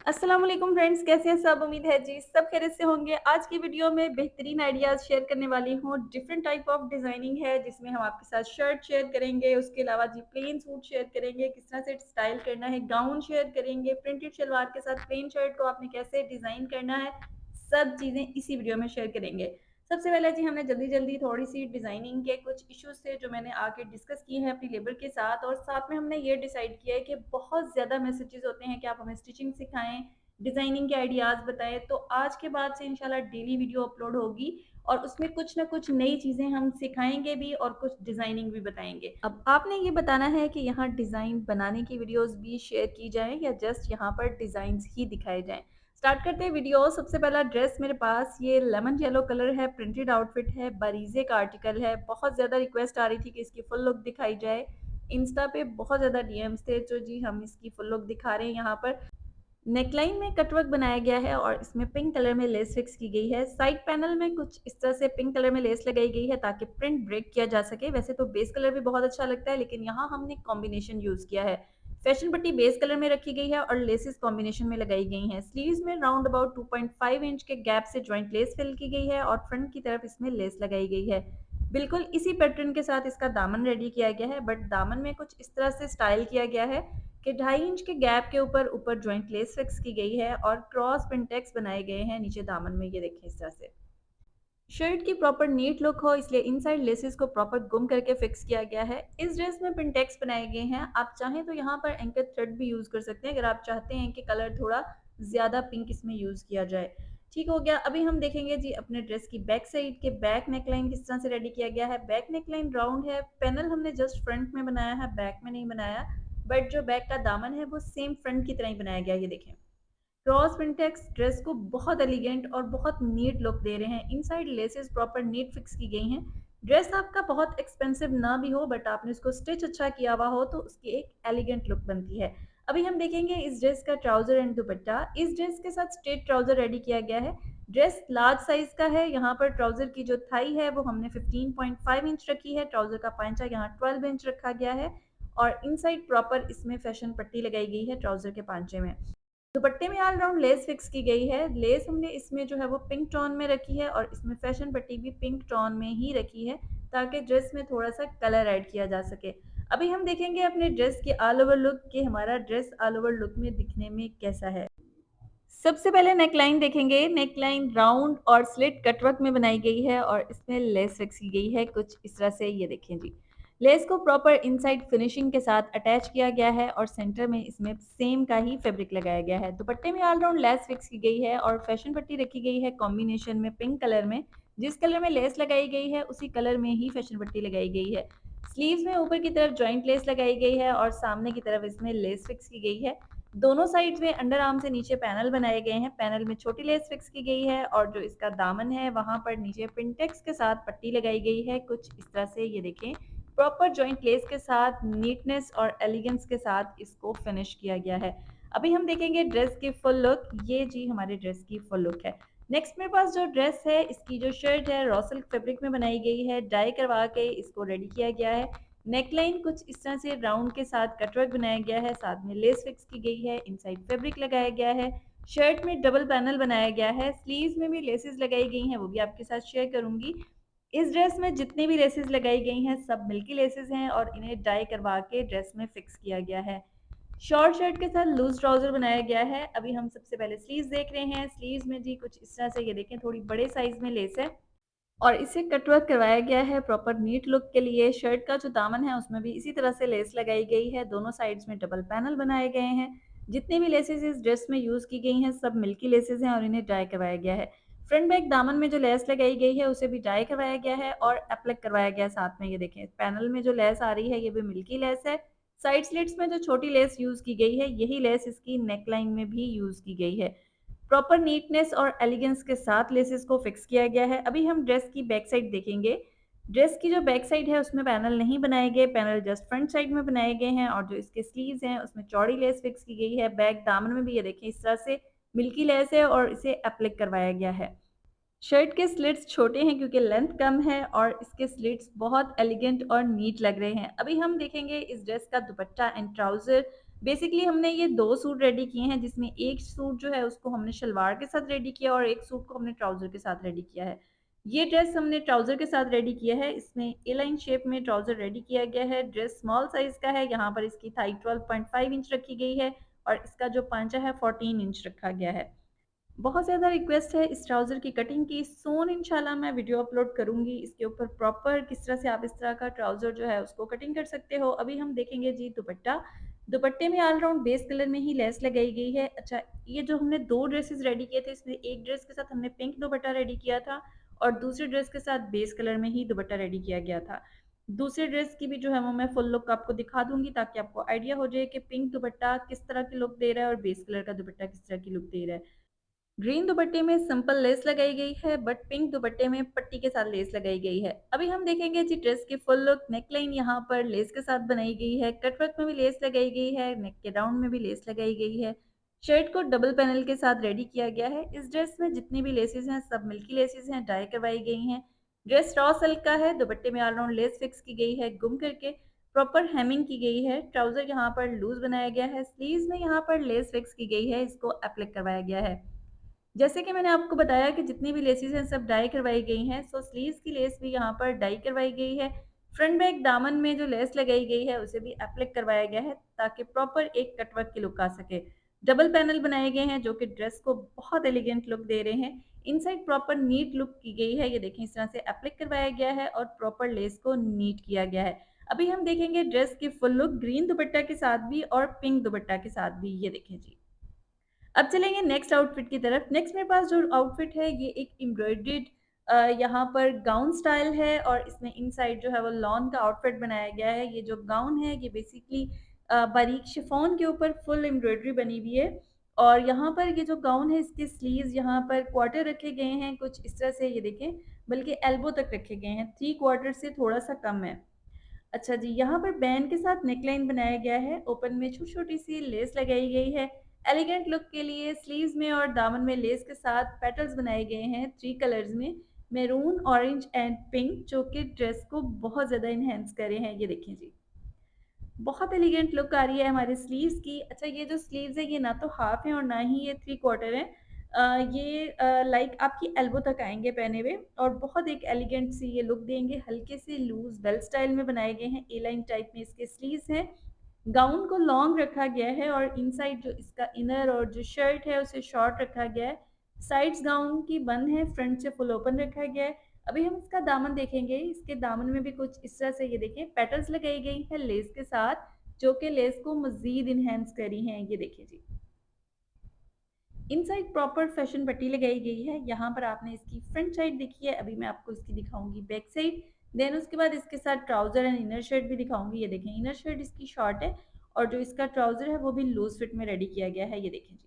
अस्सलाम वालेकुम फ्रेंड्स, कैसे हैं सब? उम्मीद है जी सब खैरियत से होंगे। आज की वीडियो में बेहतरीन आइडियाज़ शेयर करने वाली हूँ। डिफरेंट टाइप ऑफ डिज़ाइनिंग है जिसमें हम आपके साथ शर्ट शेयर करेंगे, उसके अलावा जी प्लेन सूट शेयर करेंगे, किस तरह से स्टाइल करना है, गाउन शेयर करेंगे, प्रिंटेड शलवार के साथ प्लेन शर्ट को आपने कैसे डिज़ाइन करना है, सब चीज़ें इसी वीडियो में शेयर करेंगे। सबसे पहले जी हमने जल्दी-जल्दी थोड़ी-सी डिज़ाइनिंग के कुछ इश्यूज़ थे जो मैंने आके डिस्कस किए हैं अपनी लेबर के साथ, और साथ में हमने ये डिसाइड किया है कि बहुत ज़्यादा मैसेजेस होते हैं कि आप हमें स्टिचिंग सिखाएँ, डिज़ाइनिंग के आइडियाज़ बताएँ। तो आज के बाद से इंशाल्लाह डेली वीडियो अपलोड होगी और उसमें कुछ ना कुछ नई चीज़ें हम सिखाएँगे भी और कुछ डिज़ाइनिंग भी बताएँगे। अब आपने ये बताना है कि यहाँ डिज़ाइन बनाने की वीडियोज़ भी शेयर की जाएँ या जस्ट यहाँ पर डिज़ाइन्स ही दिखाए जाएँ। स्टार्ट करते हैं वीडियो। सबसे पहला ड्रेस मेरे पास ये लेमन येलो कलर है, प्रिंटेड आउटफिट है, बारीज़े का आर्टिकल है। बहुत ज़्यादा रिक्वेस्ट आ रही थी कि इसकी फुल लुक दिखाई जाए। इंस्टा पे बहुत ज़्यादा डीएम्स थे, तो जी हम इसकी फुल लुक दिखा रहे हैं यहाँ पर। नेकलाइन में कटवर्क बनाया गया है और इसमें पिंक कलर में लेस फिक्स की गई है। साइड पैनल में कुछ इस तरह से पिंक कलर में लेस लगाई गई है ताकि प्रिंट ब्रेक किया जा सके। वैसे तो बेस कलर भी बहुत अच्छा लगता है, लेकिन यहाँ हमने कॉम्बिनेशन यूज़ किया है। फैशन पट्टी बेस कलर में रखी गई है और लेसेस कॉम्बिनेशन में लगाई गई हैं। स्लीव्स में राउंड अबाउट 2.5 इंच के गैप से जॉइंट लेस फिल की गई है और फ्रंट की तरफ इसमें लेस लगाई गई है। बिल्कुल इसी पैटर्न के साथ इसका दामन रेडी किया गया है, बट दामन में कुछ इस तरह से स्टाइल किया गया है कि 2.5 इंच के गैप के ऊपर जॉइंट लेस फिक्स की गई है और क्रॉस पिंटेक्स बनाए गए हैं नीचे दामन में, ये देखें इस तरह से। शर्ट की प्रॉपर नीट लुक हो इसलिए इनसाइड लेसेस को प्रॉपर गुम करके फिक्स किया गया है। इस ड्रेस में पिंटेक्स बनाए गए हैं। आप चाहें तो यहाँ पर एंकर थ्रेड भी यूज़ कर सकते हैं अगर आप चाहते हैं कि कलर थोड़ा ज़्यादा पिंक इसमें यूज़ किया जाए। ठीक हो गया। अभी हम देखेंगे जी अपने ड्रेस की बैक साइड के बैक नेकलाइन किस तरह से रेडी किया गया है। बैक नेकलाइन राउंड है, पैनल हमने जस्ट फ्रंट में बनाया है, बैक में नहीं बनाया, बट जो बैक का दामन है वो सेम फ्रंट की तरह ही बनाया गया है, ये देखें। क्रॉस पिंटेक्स ड्रेस को बहुत एलिगेंट और बहुत नीट लुक दे रहे हैं। Inside laces proper neat fix की गई हैं। ड्रेस आपका बहुत एक्सपेंसिव ना भी हो, बट आपने उसको स्टिच अच्छा किया हुआ हो तो उसकी एक एलिगेंट लुक बनती है। अभी हम देखेंगे इस ड्रेस का ट्राउजर एंड दुपट्टा। इस ड्रेस के साथ स्ट्रेट ट्राउजर रेडी किया गया है। ड्रेस लार्ज साइज का है। यहाँ पर ट्राउजर की जो थाई है वो हमने 15.5 इंच रखी है। ट्राउजर का पांचा यहाँ 12 इंच रखा गया है और इनसाइड प्रॉपर इसमें फैशन पट्टी लगाई गई है ट्राउजर के पांचे में। दुपट्टे में ऑल राउंड लेस फिक्स की गई है। लेस हमने इसमें जो है वो पिंक टोन में रखी है और इसमें फैशन पट्टी भी पिंक टोन में ही रखी है ताकि ड्रेस में थोड़ा-सा कलर ऐड किया जा सके। अभी हम देखेंगे अपने ड्रेस की ऑल ओवर लुक कि हमारा ड्रेस ऑल ओवर लुक में दिखने में कैसा है। सबसे पहले नेकलाइन देखेंगे। नेकलाइन राउंड और स्लिट कटवर्क में बनाई गई है और इसमें लेस फिक्स की गई है कुछ इस तरह से, ये देखें जी। लेस को प्रॉपर इनसाइड फिनिशिंग के साथ अटैच किया गया है और सेंटर में इसमें सेम का ही फैब्रिक लगाया गया है। दुपट्टे में ऑल राउंड लेस फिक्स की गई है और फैशन पट्टी रखी गई है कॉम्बिनेशन में पिंक कलर में। जिस कलर में लेस लगाई गई है उसी कलर में ही फैशन पट्टी लगाई गई है। स्लीव्स में ऊपर की तरफ जॉइंट लेस लगाई गई है और सामने की तरफ इसमें लेस फिक्स की गई है। दोनों साइड्स में अंडर आर्म से नीचे पैनल बनाए गए हैं। पैनल में छोटी लेस फिक्स की गई है और जो इसका दामन है वहाँ पर नीचे पिंटेक्स के साथ पट्टी लगाई गई है कुछ इस तरह से, ये देखें। प्रॉपर जॉइंट लेस के साथ नीटनेस और एलिगेंस के साथ इसको फिनिश किया गया है। अभी हम देखेंगे ड्रेस की फुल लुक। ये जी हमारे ड्रेस की फुल लुक है। नेक्स्ट मेरे पास जो ड्रेस है इसकी जो शर्ट है रॉ सिल्क फैब्रिक में बनाई गई है। डाई करवा के इसको रेडी किया गया है। नेकलाइन कुछ इस तरह से राउंड के साथ कटवर्क बनाया गया है, साथ में लेस फिक्स की गई है, इनसाइड फैब्रिक लगाया गया है। शर्ट में डबल पैनल बनाया गया है। स्लीव्स में भी लेसेस लगाई गई हैं, वो भी आपके साथ शेयर करूंगी। इस ड्रेस में जितनी भी लेसेस लगाई गई हैं सब मिल्की लेसेस हैं और इन्हें डाई करवा के ड्रेस में फिक्स किया गया है। शॉर्ट शर्ट के साथ लूज ट्राउजर बनाया गया है। अभी हम सबसे पहले स्लीव्स देख रहे हैं। स्लीव्स में जी कुछ इस तरह से, ये देखें, थोड़ी बड़े साइज में लेस है और इसे कटवर्क करवाया गया है प्रॉपर नीट लुक के लिए। शर्ट का जो दामन है उसमें भी इसी तरह से लेस लगाई गई है। दोनों साइड्स में डबल पैनल बनाए गए हैं। जितनी भी लेसेस इस ड्रेस में यूज़ की गई हैं सब मिल्की लेसेस हैं और इन्हें डाई करवाया गया है। फ्रंट बैक दामन में जो लेस लगाई गई है उसे भी डाई करवाया गया है और एप्लिक करवाया गया है साथ में, ये देखें। पैनल में जो लेस आ रही है ये भी मिल्की लेस है। साइड स्लिट्स में जो छोटी लेस यूज़ की गई है यही लेस इसकी नेकलाइन में भी यूज़ की गई है। प्रॉपर नीटनेस और एलिगेंस के साथ लेसेस को फिक्स किया गया है। अभी हम ड्रेस की बैक साइड देखेंगे। ड्रेस की जो बैक साइड है उसमें पैनल नहीं बनाए गए, पैनल जस्ट फ्रंट साइड में बनाए गए हैं और जो इसके स्लीव्स हैं उसमें चौड़ी लेस फिक्स की गई है। बैक दामन में भी ये देखें इस तरह से मिल्की लेस है और इसे एप्लिक करवाया गया है। शर्ट के स्लिट्स छोटे हैं क्योंकि लेंथ कम है और इसके स्लिट्स बहुत एलिगेंट और नीट लग रहे हैं। अभी हम देखेंगे इस ड्रेस का दुपट्टा एंड ट्राउज़र। बेसिकली हमने ये 2 सूट रेडी किए हैं, जिसमें एक सूट जो है उसको हमने शलवार के साथ रेडी किया और एक सूट को हमने ट्राउज़र के साथ रेडी किया है। ये ड्रेस हमने ट्राउज़र के साथ रेडी किया है, इसमें ए लाइन शेप में ट्राउज़र रेडी किया गया है। ड्रेस स्मॉल साइज़ का है, यहाँ पर इसकी थाई 12.5 इंच रखी गई है और इसका जो पांचा है 14 इंच रखा गया है। बहुत ज़्यादा रिक्वेस्ट है इस ट्राउज़र की कटिंग की, सून इंशाल्लाह मैं वीडियो अपलोड करूँगी इसके ऊपर प्रॉपर किस तरह से आप इस तरह का ट्राउज़र जो है उसको कटिंग कर सकते हो। अभी हम देखेंगे जी दुपट्टा। दुपट्टे में ऑल राउंड बेस कलर में ही लेस लगाई गई है। अच्छा, ये जो हमने 2 ड्रेसेस रेडी किए थे, इसमें एक ड्रेस के साथ हमने पिंक दुपट्टा रेडी किया था और दूसरे ड्रेस के साथ बेस कलर में ही दुपट्टा रेडी किया गया था। दूसरे ड्रेस की भी जो है वो मैं फुल लुक आपको दिखा दूँगी ताकि आपको आइडिया हो जाए कि पिंक दुपट्टा किस तरह की लुक दे रहा है और बेस कलर का दुपट्टा किस तरह की लुक दे रहा है। ग्रीन दुपट्टे में सिंपल लेस लगाई गई है, बट पिंक दुपट्टे में पट्टी के साथ लेस लगाई गई है। अभी हम देखेंगे जी ड्रेस की फुल लुक। नेकलाइन यहाँ पर लेस के साथ बनाई गई है, कटवर्क में भी लेस लगाई गई है, नेक के राउंड में भी लेस लगाई गई है। शर्ट को डबल पैनल के साथ रेडी किया गया है। इस ड्रेस में जितनी भी लेसेस हैं सब मिल्की लेसेस हैं, डाई करवाई गई हैं। ड्रेस रॉ सिल्क का है, दुपट्टे में ऑल राउंड लेस फिक्स की गई है गुम करके, प्रॉपर हेमिंग की गई है। ट्राउजर यहाँ पर लूज बनाया गया है, स्लीव्स में यहाँ पर लेस फिक्स की गई है, इसको एप्लिक करवाया गया है। जैसे कि मैंने आपको बताया कि जितनी भी लेसेस हैं सब डाई करवाई गई हैं, सो स्लीव्स की लेस भी यहाँ पर डाई करवाई गई है। फ्रंट बैक दामन में जो लेस लगाई गई है उसे भी एप्लिक करवाया गया है ताकि प्रॉपर एक कटवर्क की लुक आ सके। डबल पैनल बनाए गए हैं जो कि ड्रेस को बहुत एलिगेंट लुक दे रहे हैं। इनसाइड प्रॉपर नीट लुक की गई है, ये देखें इस तरह से एप्लिक करवाया गया है और प्रॉपर लेस को नीट किया गया है। अभी हम देखेंगे ड्रेस की फुल लुक ग्रीन दुपट्टा के साथ भी और पिंक दुपट्टा के साथ भी, ये देखें जी। अब चलेंगे नेक्स्ट आउटफिट की तरफ। नेक्स्ट मेरे पास जो आउटफिट है ये एक एम्ब्रॉयडर्ड यहाँ पर गाउन स्टाइल है और इसमें इनसाइड जो है वो लॉन का आउटफिट बनाया गया है। ये जो गाउन है ये बेसिकली बारीक शिफॉन के ऊपर फुल एम्ब्रॉयडरी बनी हुई है और यहाँ पर ये जो गाउन है इसके स्लीव्स यहाँ पर क्वार्टर रखे गए हैं कुछ इस तरह से, ये देखें, बल्कि एल्बो तक रखे गए हैं, 3 क्वार्टर से थोड़ा सा कम है। अच्छा जी, यहाँ पर बैंड के साथ नेकलाइन बनाया गया है, ओपन में छोटी-छोटी सी लेस लगाई गई है। एलिगेंट लुक के लिए स्लीव्स में और दामन में लेस के साथ पेटल्स बनाए गए हैं 3 कलर्स में, मैरून, ऑरेंज एंड पिंक, जो कि ड्रेस को बहुत ज़्यादा एनहांस कर रहे हैं। ये देखें जी, बहुत एलिगेंट लुक आ रही है हमारे स्लीव्स की। अच्छा, ये जो स्लीव्स है ये ना तो हाफ है और ना ही ये 3 क्वार्टर है। ये लाइक आपकी एल्बो तक आएँगे पहने हुए और बहुत एक एलिगेंट सी ये लुक देंगे। हल्के से लूज़ बेल्ट स्टाइल में बनाए गए हैं, ए लाइन टाइप में इसके स्लीव्स हैं। गाउन को लॉन्ग रखा गया है और इनसाइड जो इसका इनर और जो शर्ट है उसे शॉर्ट रखा गया है। साइड्स गाउन की बंद है, फ्रंट से फुल ओपन रखा गया है। अभी हम इसका दामन देखेंगे, इसके दामन में भी कुछ इस तरह से, ये देखिए, पेटल्स लगाई गई हैं लेस के साथ, जो कि लेस को मज़ीद एनहांस करी हैं। ये देखिए जी। इनसाइड प्रॉपर फैशन पट्टी लगाई गई है। यहाँ पर आपने इसकी फ्रंट साइड देखी है, अभी मैं आपको इसकी दिखाऊंगी बैक साइड। देन उसके बाद इसके साथ ट्राउजर एंड इनर शर्ट भी दिखाऊंगी। ये देखें, इनर शर्ट इसकी शॉर्ट है और जो इसका ट्राउजर है वो भी लूज फिट में रेडी किया गया है। ये देखें जी,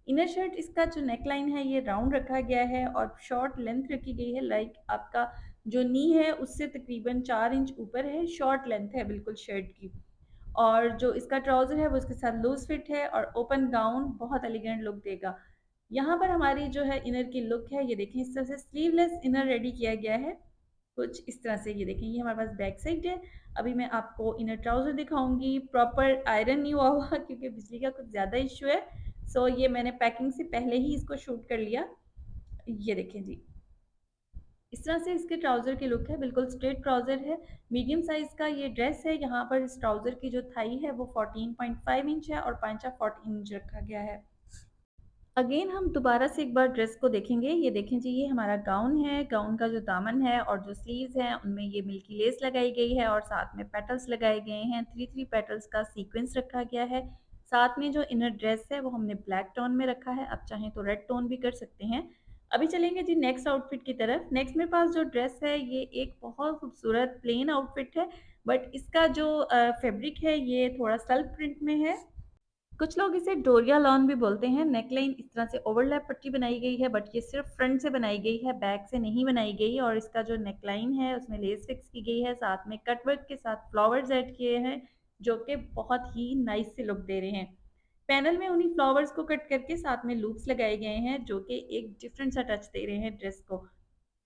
इनर शर्ट इसका जो नेक लाइन है ये राउंड रखा गया है और शॉर्ट लेंथ रखी गई है, लाइक आपका जो नी है उससे तकरीबन 4 इंच ऊपर है, शॉर्ट लेंथ है बिल्कुल शर्ट की। और जो इसका ट्राउज़र है वो इसके साथ लूज़ फिट है और ओपन गाउन बहुत एलिगेंट लुक देगा। यहाँ पर हमारी जो है इनर की लुक है, ये देखें इस तरह से स्लीवलेस इनर रेडी किया गया है, कुछ इस तरह से। ये देखें, ये हमारे पास बैक साइड है। अभी मैं आपको इनर ट्राउज़र दिखाऊँगी, प्रॉपर आयरन नहीं हुआ हुआ क्योंकि बिजली का कुछ ज़्यादा इश्यू है। सो ये मैंने पैकिंग से पहले ही इसको शूट कर लिया। ये देखें जी, इस तरह से इसके ट्राउज़र की लुक है, बिल्कुल स्ट्रेट ट्राउज़र है, मीडियम साइज़ का ये ड्रेस है। यहाँ पर इस ट्राउज़र की जो थाई है वो 14.5 इंच है और पांचा 14 इंच रखा गया है। अगेन हम दोबारा से एक बार ड्रेस को देखेंगे। ये देखें जी, ये हमारा गाउन है, गाउन का जो दामन है और जो स्लीव्स हैं उनमें ये मिल्की लेस लगाई गई है और साथ में पेटल्स लगाए गए हैं, 3-3 पेटल्स का सीक्वेंस रखा गया है। साथ में जो इनर ड्रेस है वो हमने ब्लैक टोन में रखा है, आप चाहें तो रेड टोन भी कर सकते हैं। अभी चलेंगे जी नेक्स्ट आउटफिट की तरफ। नेक्स्ट मेरे पास जो ड्रेस है ये एक बहुत खूबसूरत प्लेन आउटफिट है, बट इसका जो फैब्रिक है ये थोड़ा सेल्फ प्रिंट में है। कुछ लोग इसे डोरिया लॉन भी बोलते हैं। नेकलाइन इस तरह से ओवरलैप पट्टी बनाई गई है, बट ये सिर्फ फ्रंट से बनाई गई है, बैक से नहीं बनाई गई। और इसका जो नेकलाइन है उसमें लेस फिक्स की गई है, साथ में कटवर्क के साथ फ्लावर्स ऐड किए हैं जो कि बहुत ही नाइस से लुक दे रहे हैं। पैनल में उन्हीं फ्लावर्स को कट करके साथ में लूप्स लगाए गए हैं जो कि एक डिफरेंट सा टच दे रहे हैं ड्रेस को।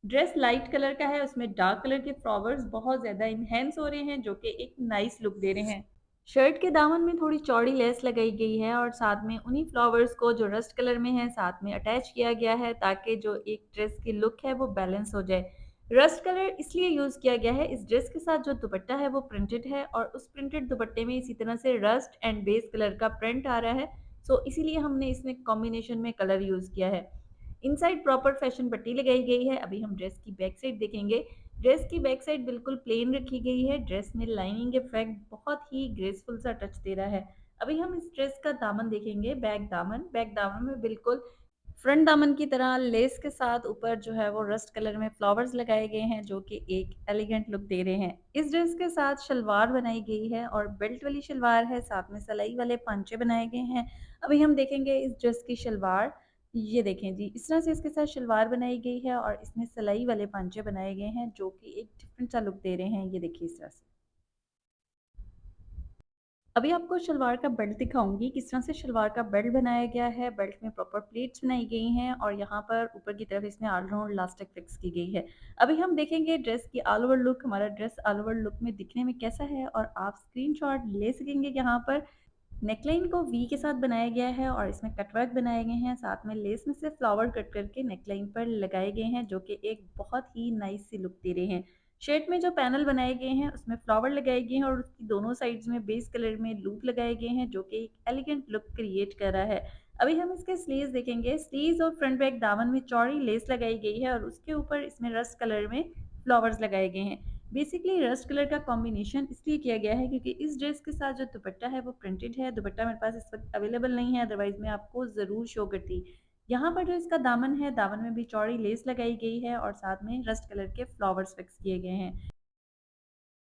ड्रेस लाइट कलर का है, उसमें डार्क कलर के फ्लावर्स बहुत ज़्यादा इन्हेंस हो रहे हैं जो कि एक नाइस लुक दे रहे हैं। शर्ट के दामन में थोड़ी चौड़ी लेस लगाई गई है और साथ में उन्हीं फ्लावर्स को जो रस्ट कलर में है साथ में अटैच किया गया है ताकि जो एक ड्रेस की लुक है वो बैलेंस हो जाए। रस्ट कलर इसलिए यूज़ किया गया है, इस ड्रेस के साथ जो दुपट्टा है वो प्रिंटेड है और उस प्रिंटेड दुपट्टे में इसी तरह से रस्ट एंड बेस कलर का प्रिंट आ रहा है। सो इसीलिए हमने इसमें कॉम्बिनेशन में कलर यूज़ किया है। इनसाइड प्रॉपर फैशन पट्टी लगाई गई है। अभी हम ड्रेस की बैक साइड देखेंगे। ड्रेस की बैक साइड बिल्कुल प्लेन रखी गई है। ड्रेस में लाइनिंग इफेक्ट बहुत ही ग्रेसफुल सा टच दे रहा है। अभी हम इस ड्रेस का दामन देखेंगे, बैक दामन में बिल्कुल फ्रंट दामन की तरह लेस के साथ ऊपर जो है वो रस्ट कलर में फ्लावर्स लगाए गए हैं जो कि एक एलिगेंट लुक दे रहे हैं। इस ड्रेस के साथ शलवार बनाई गई है और बेल्ट वाली शलवार है, साथ में सिलाई वाले पांचे बनाए गए हैं। अभी हम देखेंगे इस ड्रेस की शलवार। ये देखें जी, इस तरह से इसके साथ शलवार बनाई गई है और इसमें सिलाई वाले पांचे बनाए गए हैं जो कि एक डिफरेंट सा लुक दे रहे हैं। ये देखिए इस तरह से। अभी आपको शलवार का बेल्ट दिखाऊँगी, किस तरह से शलवार का बेल्ट बनाया गया है। बेल्ट में प्रॉपर प्लीट्स बनाई गई हैं और यहाँ पर ऊपर की तरफ इसमें ऑल राउंड इलास्टिक फिक्स की गई है। अभी हम देखेंगे ड्रेस की ऑल ओवर लुक, हमारा ड्रेस ऑल ओवर लुक में दिखने में कैसा है और आप स्क्रीनशॉट ले सकेंगे यहाँ पर। नेकलाइन को वी के साथ बनाया गया है और इसमें कटवर्क बनाए गए हैं, साथ में लेस में से फ्लावर कट करके नेकलाइन पर लगाए गए हैं जो कि एक बहुत ही नाइस सी लुक दे रहे हैं। शर्ट में जो पैनल बनाए गए हैं उसमें फ्लावर लगाए गए हैं और उसकी दोनों साइड्स में बेस कलर में लूप लगाए गए हैं जो कि एक एलिगेंट लुक क्रिएट कर रहा है। अभी हम इसके स्लीव्स देखेंगे। स्लीव्स और फ्रंट बैक दामन में चौड़ी लेस लगाई गई है और उसके ऊपर इसमें रस्ट कलर में फ्लावर्स लगाए गए हैं। बेसिकली रस्ट कलर का कॉम्बिनेशन इसलिए किया गया है क्योंकि इस ड्रेस के साथ जो दुपट्टा है वो प्रिंटेड है। दुपट्टा मेरे पास इस वक्त अवेलेबल नहीं है, अदरवाइज मैं आपको ज़रूर शो करती। यहाँ पर जो इसका दामन है, दामन में भी चौड़ी लेस लगाई गई है और साथ में रस्ट कलर के फ्लावर्स फिक्स किए गए हैं।